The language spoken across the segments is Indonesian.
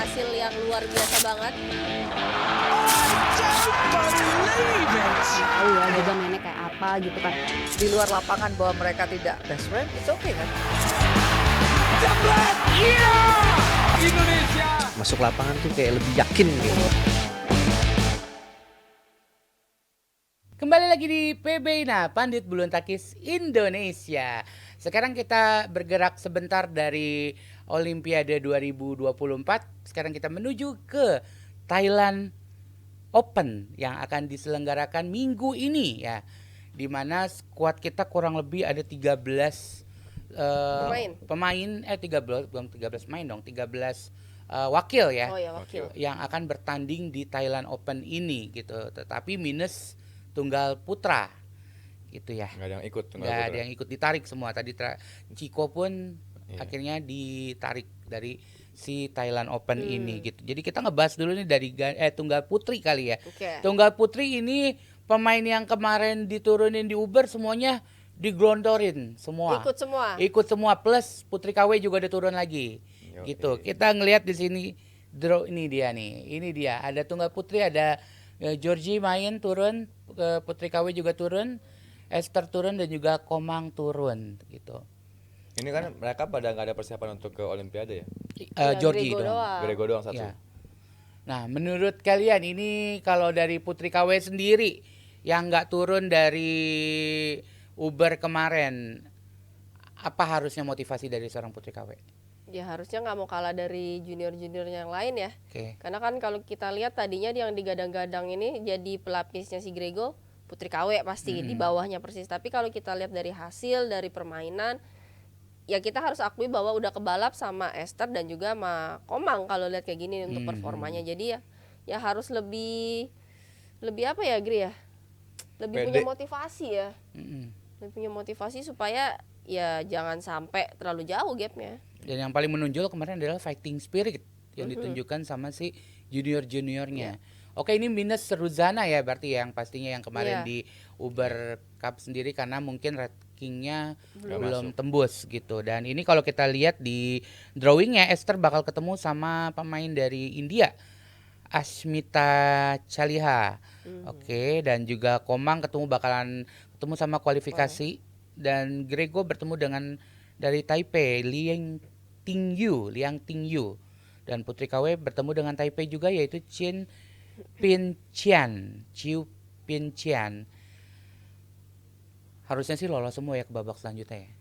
hasil yang luar biasa banget. Tahu ya juga mainnya kayak apa gitu kan. Di luar lapangan bahwa mereka tidak best friend, it's okay kan? Indonesia. Masuk lapangan tuh kayak lebih yakin gitu. Kembali lagi di PB Ina, Pandit Bulu Tangkis Indonesia. Sekarang kita bergerak sebentar dari Olimpiade 2024. Sekarang kita menuju ke Thailand Open yang akan diselenggarakan minggu ini ya. Di mana skuad kita kurang lebih ada 13 pemain 13 belum 13 main dong, 13 wakil ya. Oh ya, wakil. Yang akan bertanding di Thailand Open ini gitu. Tetapi minus tunggal putra gitu ya. Nggak ada yang ikut tunggal Nggak putra. ada yang ikut, ditarik semua. Tadi Ciko pun Iya. akhirnya ditarik dari si Thailand Open ini gitu. Jadi kita ngebahas dulu nih dari tunggal putri kali ya. Oke. Tunggal putri ini pemain yang kemarin diturunin di Uber semuanya digelontorin semua. Ikut semua. Ikut semua plus Putri KW juga udah turun lagi. Yoi. Gitu. Kita ngelihat di sini draw ini dia nih. Ini dia. Ada tunggal putri, ada Georgie main turun, Putri KW juga turun, Esther turun dan juga Komang turun gitu. Ini kan mereka pada nggak ada persiapan untuk ke Olimpiade ya? Ya, Georgie Grego dong. doang. Grego doang satu. Ya. Nah, menurut kalian ini kalau dari Putri KW sendiri yang nggak turun dari Uber kemarin, apa harusnya motivasi dari seorang Putri KW? Ya harusnya nggak mau kalah dari junior-junior yang lain ya. Oke. Karena kan kalau kita lihat tadinya yang digadang-gadang ini jadi pelapisnya si Grego, Putri KW pasti di bawahnya persis. Tapi kalau kita lihat dari hasil, dari permainan, ya kita harus akui bahwa udah kebalap sama Esther dan juga sama Komang kalau lihat kayak gini untuk performanya. Jadi ya harus lebih apa ya, Gri ya? Lebih Pede. punya motivasi ya. Mm-mm. Lebih punya motivasi supaya ya jangan sampai terlalu jauh gapnya. Dan yang paling menonjol kemarin adalah fighting spirit yang ditunjukkan sama si junior-juniornya. Oke, ini minus Ruzana ya berarti yang pastinya yang kemarin Iya. di Uber Cup sendiri karena mungkin rankingnya Nggak belum masuk. tembus gitu. Dan ini kalau kita lihat di drawingnya Esther bakal ketemu sama pemain dari India, Ashmita Chaliha. Oke, dan juga Komang bakalan ketemu sama kualifikasi dan Grego bertemu dengan dari Taipei Liang Tingyu dan Putri KW bertemu dengan Taipei juga yaitu Chiu Pin Chian. Harusnya sih lolos semua ya ke babak selanjutnya ya.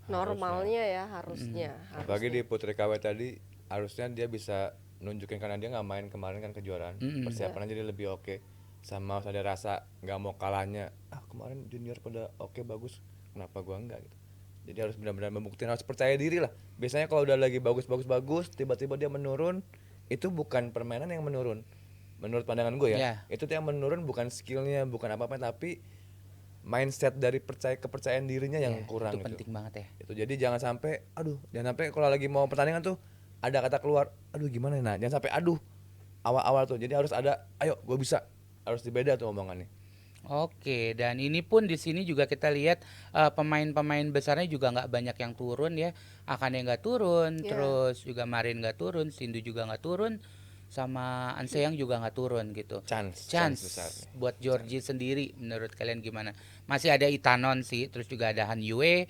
Normalnya ya harusnya. Apalagi di Putri KW tadi harusnya dia bisa nunjukin karena dia nggak main kemarin kan kejuaraan. Persiapannya jadi lebih oke. Sama harus ada rasa nggak mau kalahnya. Kemarin junior pada oke bagus, kenapa gua enggak gitu. Jadi harus benar-benar membuktikan, harus percaya diri lah. Biasanya kalau udah lagi bagus, tiba-tiba dia menurun, itu bukan permainan yang menurun. Menurut pandangan gue ya, Ya. itu tuh yang menurun bukan skillnya, bukan apa-apa, tapi mindset dari kepercayaan dirinya yang Iya, kurang itu gitu. penting banget ya. Itu jadi jangan sampai kalau lagi mau pertandingan tuh ada kata keluar, gimana ya, nah jangan sampai awal-awal tuh. Jadi harus ada, ayo gue bisa, harus dibeda tuh omongannya. Oke, dan ini pun di sini juga kita lihat pemain-pemain besarnya juga nggak banyak yang turun ya. Akane nggak turun, Iya. terus juga Marin nggak turun, Sindu juga nggak turun, sama Anseyang juga nggak turun gitu. Chance besar nih. Buat Georgie sendiri, menurut kalian gimana? Masih ada Itanon sih, terus juga ada Han Yue,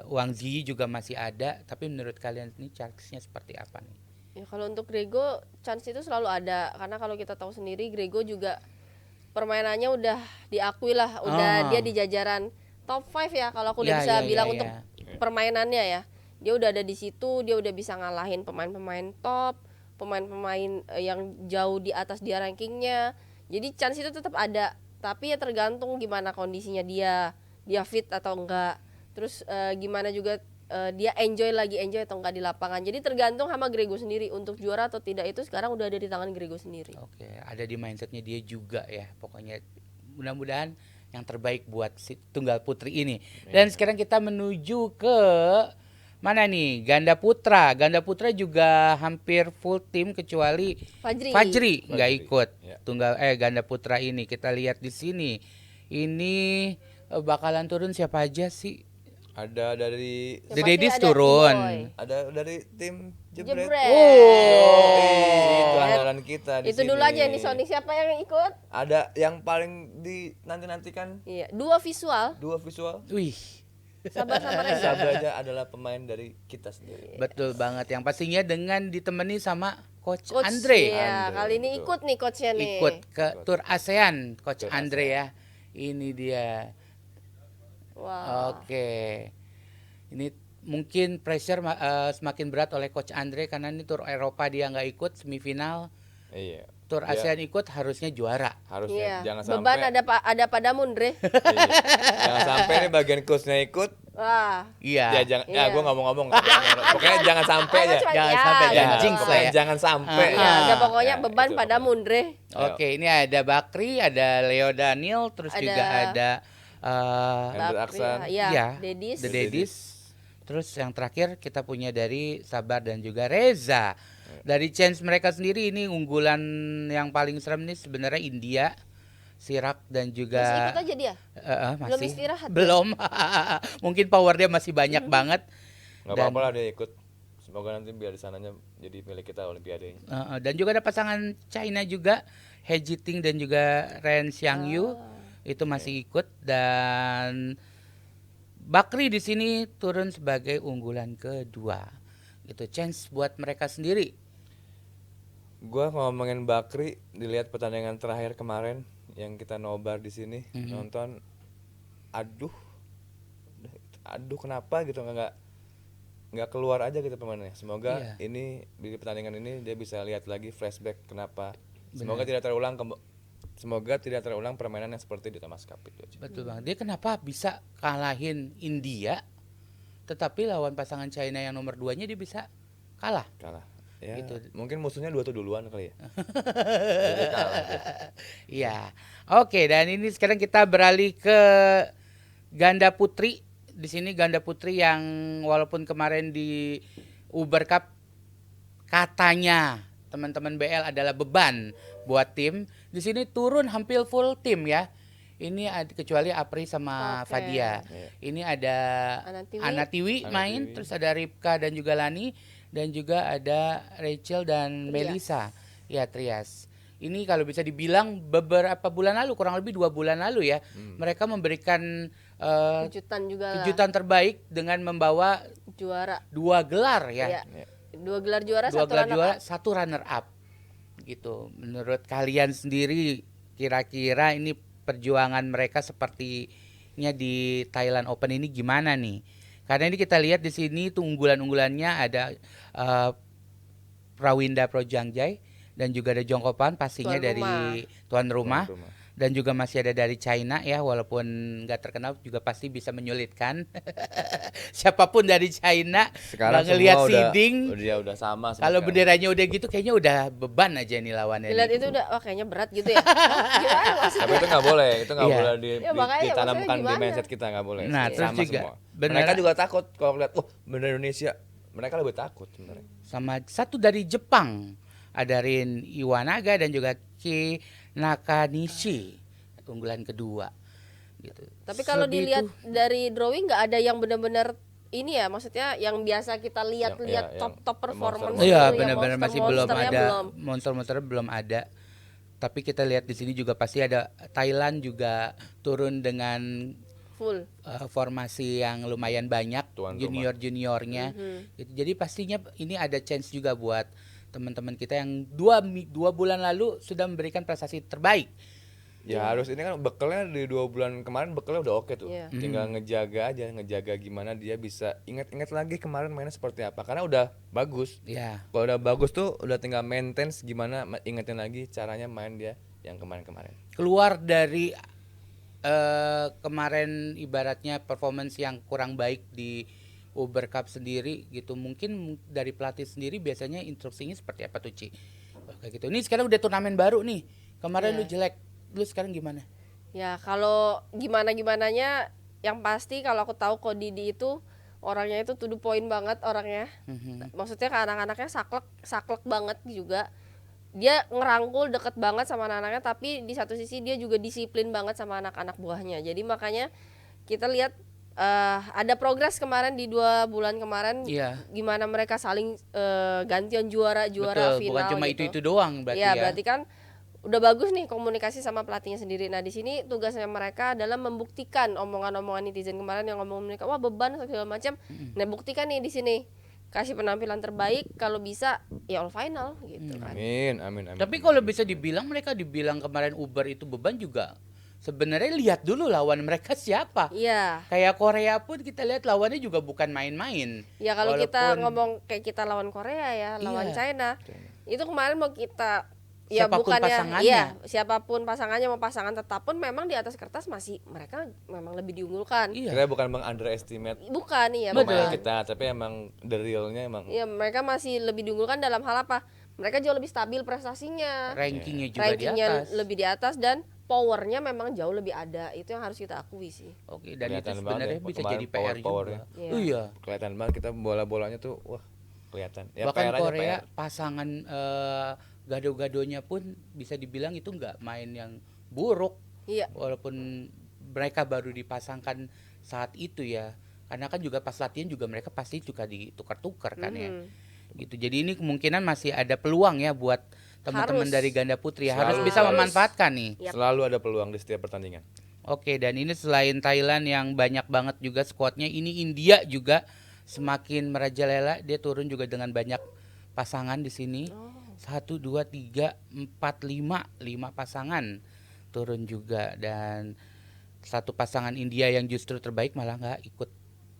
Wang Zi juga masih ada. Tapi menurut kalian ini chance-nya seperti apa nih? Ya kalau untuk Grego chance itu selalu ada karena kalau kita tahu sendiri Grego juga permainannya udah diakui lah, udah dia di jajaran top 5 ya kalau aku udah Ya, bisa ya, bilang ya, untuk ya. permainannya ya. Dia udah ada di situ, dia udah bisa ngalahin pemain-pemain top, pemain-pemain yang jauh di atas dia rankingnya. Jadi chance itu tetap ada, tapi ya tergantung gimana kondisinya dia fit atau enggak. Terus gimana juga dia enjoy atau enggak di lapangan. Jadi tergantung sama Grego sendiri untuk juara atau tidak itu sekarang udah ada di tangan Grego sendiri. Oke, ada di mindsetnya dia juga ya. Pokoknya mudah-mudahan yang terbaik buat si tunggal putri ini. Dan sekarang kita menuju ke mana nih? Ganda putra. Ganda putra juga hampir full tim kecuali Fajri nggak Fajri, ikut. ya. Ganda putra ini kita lihat di sini. Ini bakalan turun siapa aja sih? Ada dari Yang The pasti Daddies ada turun. E-boy. ada dari tim Jebret. Jebret. Itu andalan kita di Itu sini. dulu aja nih Sonic, siapa yang ikut? Ada yang paling di nanti-nantikan Iya, dua visual. dua visual. Wih, Sabar Reza. Sabraja adalah pemain dari kita sendiri. betul banget. Yang pastinya dengan ditemani sama Coach Coach, Andre. iya, Andre, kali ini betul. ikut nih coachnya nih. Ikut ke Tour ASEAN, Coach Tour Andre ya. Ini dia. Wah. Oke. Ini mungkin pressure semakin berat oleh Coach Andre karena ini Tour Eropa dia nggak ikut semifinal. Iya. Tour Dia ASEAN ikut harusnya juara. Iya. Harusnya jangan Beban sampai ada padamu, Andre. Iya. Jangan sampai nih bagian coachnya ikut. Wah. Iya. Ya jangan Iya. gue ngomong-ngomong. Pokoknya jangan sampai Aku aja. cuma- Jangan ya, sampai, ya. jangan jinx lah Pokoknya ya. jangan sampai. Ya, ada Ah. pokoknya Ya, beban itu padamu, Andre. Oke, ini ada Bakri, ada Leo Daniel, terus Ada- juga ada Hendra Bakri, Aksan. Iya, iya, Dedis. The Daddies. Terus yang terakhir kita punya dari Sabar dan juga Reza. Dari chance mereka sendiri ini unggulan yang paling serem nih sebenarnya India, Sirak dan juga Masih ikut aja dia. masih Belum istirahat ya? belum. Mungkin power dia masih banyak banget. Nggak Dan- apa-apa lah dia ikut. Semoga nanti biar di sananya jadi milik kita Olimpiadenya. Dan juga ada pasangan China juga, He Jiting dan juga Ren Xiangyu itu masih ikut dan Bakri di sini turun sebagai unggulan kedua. Itu chance buat mereka sendiri. Gua ngomongin Bakri, dilihat pertandingan terakhir kemarin yang kita nobar di sini nonton, aduh kenapa gitu nggak keluar aja gitu pemainnya. Semoga Iya. ini di pertandingan ini dia bisa lihat lagi flashback kenapa. Semoga tidak terulang semoga tidak terulang permainan yang seperti di Thomas Cup itu aja. Betul Bang. Dia kenapa bisa kalahin India tetapi lawan pasangan China yang nomor 2-nya dia bisa kalah. Kalah. Ya, Gitu. mungkin musuhnya 2 tuh duluan kali ya. Jadi kalah dia. Iya. Oke, dan ini sekarang kita beralih ke ganda putri. Di sini ganda putri yang walaupun kemarin di Uber Cup katanya teman-teman BL adalah beban buat tim, di sini turun hampir full tim ya. Ini kecuali Apri sama Oke. Fadia. Iya. Ini ada Ana Tiwi. Ana Tiwi main, Tiwi. terus ada Ripka dan juga Lani, dan juga ada Rachel dan Trias. Melisa. Ya, Trias. Ini kalau bisa dibilang beberapa bulan lalu, kurang lebih 2 bulan lalu ya, mereka memberikan Kejutan juga lah. kejutan terbaik dengan membawa Juara. 2 gelar ya. Iya. 2 gelar juara, 2 satu gelar runner juara, up. 1 runner up. Gitu. Menurut kalian sendiri kira-kira ini perjuangan mereka sepertinya di Thailand Open ini gimana nih? Karena ini kita lihat di sini tuh unggulan-unggulannya ada Prawinda Projangjai dan juga ada Jongkopan pastinya Tuan dari rumah. tuan rumah. Tuan rumah. Dan juga masih ada dari China ya, walaupun nggak terkenal juga pasti bisa menyulitkan. Siapapun dari China Sekarang nggak ngelihat semua seeding. udah sama semua Kalau sekarang. benderanya udah gitu kayaknya udah beban aja nih lawannya. Dilihat nih. itu udah, wah kayaknya berat gitu ya. Gimana maksudnya? Tapi itu nggak boleh, itu nggak Iya. boleh Ya, makanya ditanamkan maksudnya di gimana? mindset kita, nggak boleh. Nah, terus sama juga semua. bener- Mereka juga takut kalau lihat, oh bendera Indonesia, mereka lebih takut sebenarnya. Sama satu dari Jepang ada Rin Iwanaga dan juga Ki Nakanishi, unggulan kedua gitu. Tapi kalau Selebih dilihat itu, dari drawing nggak ada yang benar-benar ini ya, maksudnya yang biasa kita lihat-lihat yang top performance monster-monster. itu, iya yang benar-benar masih belum monster-monsternya ada belum. monster-monster belum ada. Tapi kita lihat di sini juga pasti ada Thailand juga turun dengan Full. formasi yang lumayan banyak, Tuan rumah. junior-juniornya. Mhm. Gitu. Jadi pastinya ini ada chance juga buat teman-teman kita yang dua bulan lalu sudah memberikan prestasi terbaik. Ya harus ini kan bekalnya di 2 bulan kemarin bekalnya udah oke tuh. Iya. Tinggal ngejaga gimana dia bisa ingat-ingat lagi kemarin mainnya seperti apa. Karena udah bagus. Ya, Kalau udah bagus tuh udah tinggal maintain gimana ingetin lagi caranya main dia yang kemarin-kemarin. keluar dari kemarin ibaratnya performance yang kurang baik di Uber Cup sendiri gitu. Mungkin dari pelatih sendiri biasanya instruksinya seperti apa tuh Ci? Kayak gitu. Ini sekarang udah turnamen baru nih. Kemarin Iya. lu jelek, lu sekarang gimana? Ya kalau gimana-gimananya yang pasti kalau aku tahu kok Didi itu orangnya itu to the point banget orangnya. Maksudnya ke anak-anaknya saklek banget juga. Dia ngerangkul deket banget sama anak-anaknya, tapi di satu sisi dia juga disiplin banget sama anak-anak buahnya. Jadi makanya kita lihat ada progres kemarin di 2 bulan kemarin, Iya. gimana mereka saling gantian juara Betul, final bukan cuma gitu. itu doang berarti Ya, ya. berarti kan udah bagus nih komunikasi sama pelatihnya sendiri. Nah, di sini tugasnya mereka adalah membuktikan omongan-omongan netizen kemarin yang ngomong mereka wah beban segala macam. Nah, buktikan nih di sini. Kasih penampilan terbaik, kalau bisa ya all final gitu kan. Amin, amin, amin. Tapi kalau bisa dibilang mereka dibilang kemarin Uber itu beban juga. Sebenarnya lihat dulu lawan mereka siapa. Iya. Kayak Korea pun kita lihat lawannya juga bukan main-main. Ya kalau kita Walaupun- ngomong kayak kita lawan Korea ya, lawan Iya. China. Itu kemarin mau kita ya Siapapun bukannya pasangannya. iya, siapapun pasangannya mau pasangan tetap pun memang di atas kertas masih mereka memang lebih diunggulkan. Iya. Kita bukan underestimate Bukan iya, pemain bukan. kita, tapi emang the realnya emang Iya, mereka masih lebih diunggulkan dalam hal apa? Mereka jauh lebih stabil prestasinya. Rankingnya juga Rankingnya di atas. lebih di atas dan powernya memang jauh lebih ada. Itu yang harus kita akui sih. Oke, dan itu Kelihatan sebenarnya banget ya, bisa kemarin jadi PR power-powernya. juga. Iya. Oh iya. kelihatan banget kita bola-bolanya tuh wah kelihatan. Ya Bahkan PR aja, Korea PR. pasangan gado-gadonya pun bisa dibilang itu nggak main yang buruk. Iya. Walaupun mereka baru dipasangkan saat itu ya. Karena kan juga pas latihan juga mereka pasti juga ditukar-tukar kan ya. Gitu. Jadi ini kemungkinan masih ada peluang ya buat teman-teman Harus. dari ganda putri ya. Harus Selalu bisa harus. memanfaatkan nih. Yap. Selalu ada peluang di setiap pertandingan. Oke, dan ini selain Thailand yang banyak banget juga skuadnya, ini India juga semakin merajalela. Dia turun juga dengan banyak pasangan di sini. 1, 2, 3, 4, 5 pasangan turun juga, dan satu pasangan India yang justru terbaik malah nggak ikut.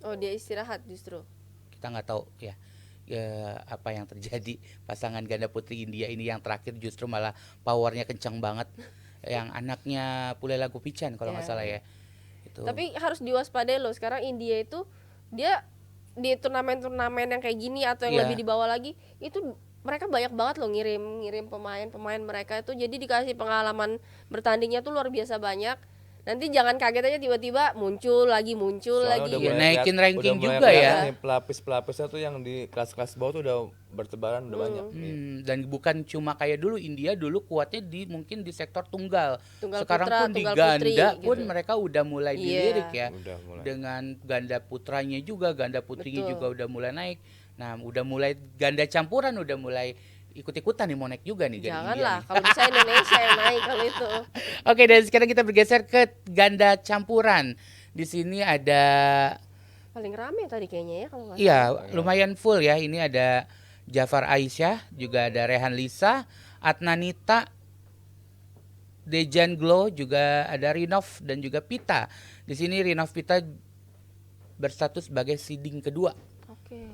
Oh, dia istirahat justru. Kita nggak tahu ya apa yang terjadi. Pasangan ganda putri India ini yang terakhir justru malah powernya kencang banget. Yang anaknya Pulela Gopichand kalau nggak Ya. salah ya. Itu. Tapi harus diwaspadai loh. Sekarang India itu dia di turnamen-turnamen yang kayak gini atau yang Iya. lebih di bawah lagi itu mereka banyak banget loh ngirim pemain-pemain mereka itu, jadi dikasih pengalaman bertandingnya tuh luar biasa banyak. Nanti jangan kaget aja tiba-tiba muncul lagi Soalnya lagi. udah Iya, mulai naikin keliat- ranking udah mulai juga ya. kelihatan nih pelapis-pelapisnya tuh yang di kelas-kelas bawah tuh udah bertebaran udah banyak. Iya. Dan bukan cuma kayak dulu, India dulu kuatnya mungkin di sektor tunggal. Tunggal Sekarang putra, pun di tunggal ganda putri, pun gitu. mereka udah mulai Iya. dilirik ya. Udah mulai. Dengan ganda putranya juga, ganda putrinya Betul. juga udah mulai naik. Nah, udah mulai ganda campuran udah mulai ikut-ikutan nih, mau naik juga nih ganda India Janganlah, nih. kalau bisa Indonesia yang naik kalau itu. Oke, dan sekarang kita bergeser ke ganda campuran. Di sini ada Paling rame tadi kayaknya ya kalau nggak iya, lumayan full ya. Ini ada Jafar Aisyah, juga ada Rehan Lisa, Adnanita, Dejan Glo, juga ada Rinov dan juga Pita. Di sini Rinov Pita berstatus sebagai seeding kedua. Oke.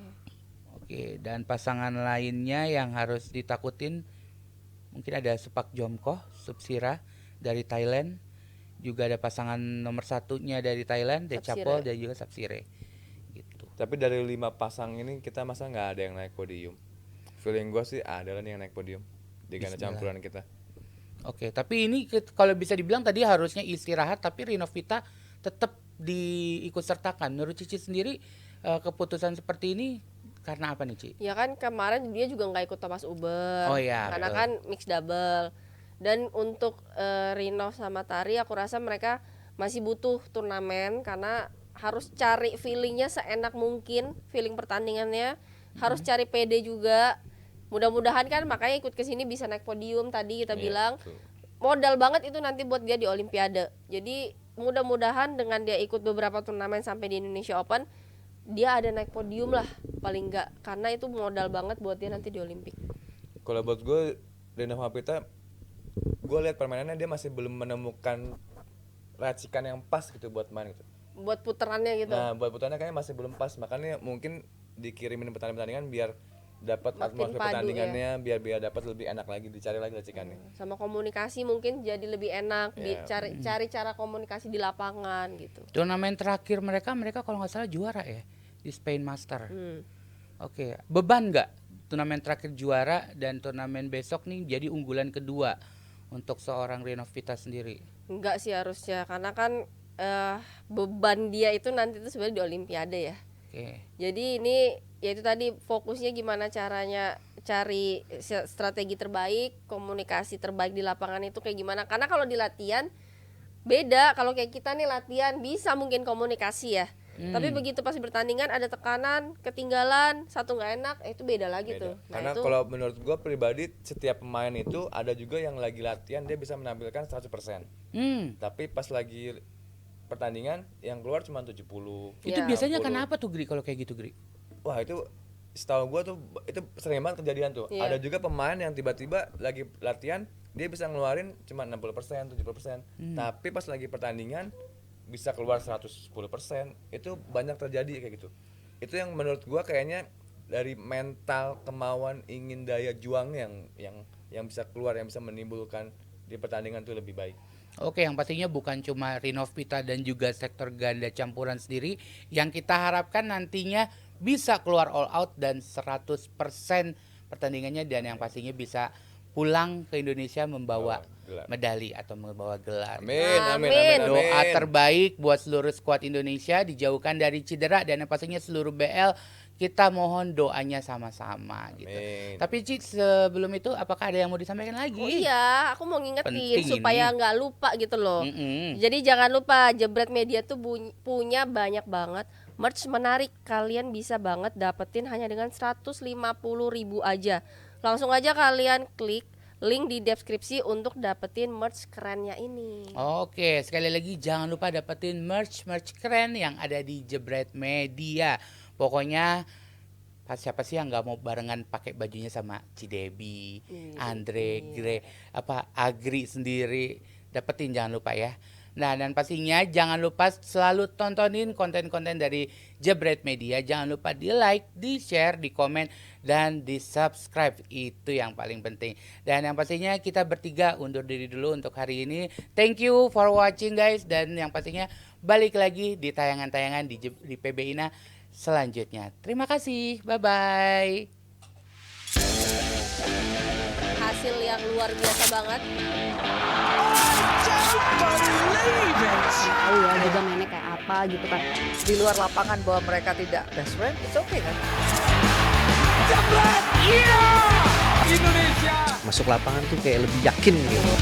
Oke, dan pasangan lainnya yang harus ditakutin mungkin ada Sepak Jomkoh, Subsira dari Thailand. Juga ada pasangan nomor satunya dari Thailand, Decapol dan juga Sapsire. Gitu. Tapi dari 5 pasang ini kita masa nggak ada yang naik podium. Feeling gue sih ada nih yang naik podium di ganda Bismillah. campuran kita. Oke, tapi ini kalau bisa dibilang tadi harusnya istirahat, tapi Rinovita tetap diikut sertakan. Menurut Cici sendiri keputusan seperti ini karena apa nih, Ci? Ya kan kemarin dia juga nggak ikut Thomas Uber. Oh iya, Karena betul. kan mix double. Dan untuk Rino sama Tari aku rasa mereka masih butuh turnamen karena harus cari feelingnya seenak mungkin, feeling pertandingannya. Harus cari PD juga. Mudah-mudahan kan makanya ikut ke sini bisa naik podium tadi kita Iya, bilang. betul. Modal banget itu nanti buat dia di Olimpiade. Jadi mudah-mudahan dengan dia ikut beberapa turnamen sampai di Indonesia Open, dia ada naik podium lah paling enggak, karena itu modal banget buat dia nanti di Olimpik. Kalau buat gue Rina Mapita, gue lihat permainannya dia masih belum menemukan racikan yang pas gitu buat main gitu. Buat puterannya gitu. Nah buat putarnya kayaknya masih belum pas, makanya mungkin dikirimin pertandingan biar dapat Makin atmosfer padu, pertandingannya, biar dapat lebih enak lagi, dicari lagi racikannya. Sama komunikasi mungkin jadi lebih enak, Iya. cari cara komunikasi di lapangan gitu. Turnamen terakhir mereka kalau nggak salah juara ya di Spain Master. Hmm. Oke, beban nggak turnamen terakhir juara dan turnamen besok nih jadi unggulan kedua untuk seorang Rinovita sendiri? Enggak sih harusnya, karena kan beban dia itu nanti itu sebenarnya di Olimpiade ya. Oke. Jadi ini yaitu tadi fokusnya gimana caranya cari strategi terbaik, komunikasi terbaik di lapangan itu kayak gimana. Karena kalau di latihan beda, kalau kayak kita nih latihan bisa mungkin komunikasi ya. Tapi begitu pas bertandingan ada tekanan, ketinggalan, satu nggak enak, itu beda lagi Beda. tuh. Nah, Karena itu kalau menurut gue pribadi setiap pemain itu ada juga yang lagi latihan dia bisa menampilkan 100%. Tapi pas lagi pertandingan yang keluar cuma 70. Itu Ya. biasanya 60. kenapa tuh Gri kalau kayak gitu Gri? Wah, itu setahu gue tuh itu sering banget kejadian tuh. Iya. Ada juga pemain yang tiba-tiba lagi latihan dia bisa ngeluarin cuma 60%, 70%. Tapi pas lagi pertandingan bisa keluar 110%. Itu banyak terjadi kayak gitu. Itu yang menurut gua kayaknya dari mental, kemauan, ingin daya juang yang bisa keluar, yang bisa menimbulkan di pertandingan tuh lebih baik. Oke, yang pastinya bukan cuma Rinov Pita dan juga sektor ganda campuran sendiri yang kita harapkan nantinya bisa keluar all out dan 100% pertandingannya, dan yang pastinya bisa pulang ke Indonesia membawa Gelar. medali atau membawa gelar. Amin, amin, Amin. amin, amin. Doa terbaik buat seluruh skuad Indonesia, dijauhkan dari cedera, dan yang pastinya seluruh BL kita mohon doanya sama-sama gitu. Amin. Tapi Ci, sebelum itu apakah ada yang mau disampaikan lagi? Oh iya, aku mau Penting ngingetin ini. supaya nggak lupa gitu loh. Jadi jangan lupa Jebret Media tuh punya banyak banget merch menarik. Kalian bisa banget dapetin hanya dengan 150.000 aja. Langsung aja kalian klik link di deskripsi untuk dapetin merch kerennya ini. Oke, sekali lagi jangan lupa dapetin merch keren yang ada di Jebret Media. Pokoknya siapa sih yang nggak mau barengan pakai bajunya sama Cidebi, Andre, Gre, Agri sendiri, dapetin jangan lupa ya. Nah, dan pastinya jangan lupa selalu tontonin konten-konten dari Jebret Media. Jangan lupa di like, di share, di komen, dan di subscribe. Itu yang paling penting. Dan yang pastinya kita bertiga undur diri dulu untuk hari ini. Thank you for watching guys. Dan yang pastinya balik lagi di tayangan-tayangan di PBINA selanjutnya. Terima kasih. Bye-bye. Hasil yang luar biasa banget. Tahu ya juga mainnya kayak apa gitu kan. Di luar lapangan bahwa mereka tidak best friend, it's okay kan? Masuk lapangan tuh kayak lebih yakin gitu.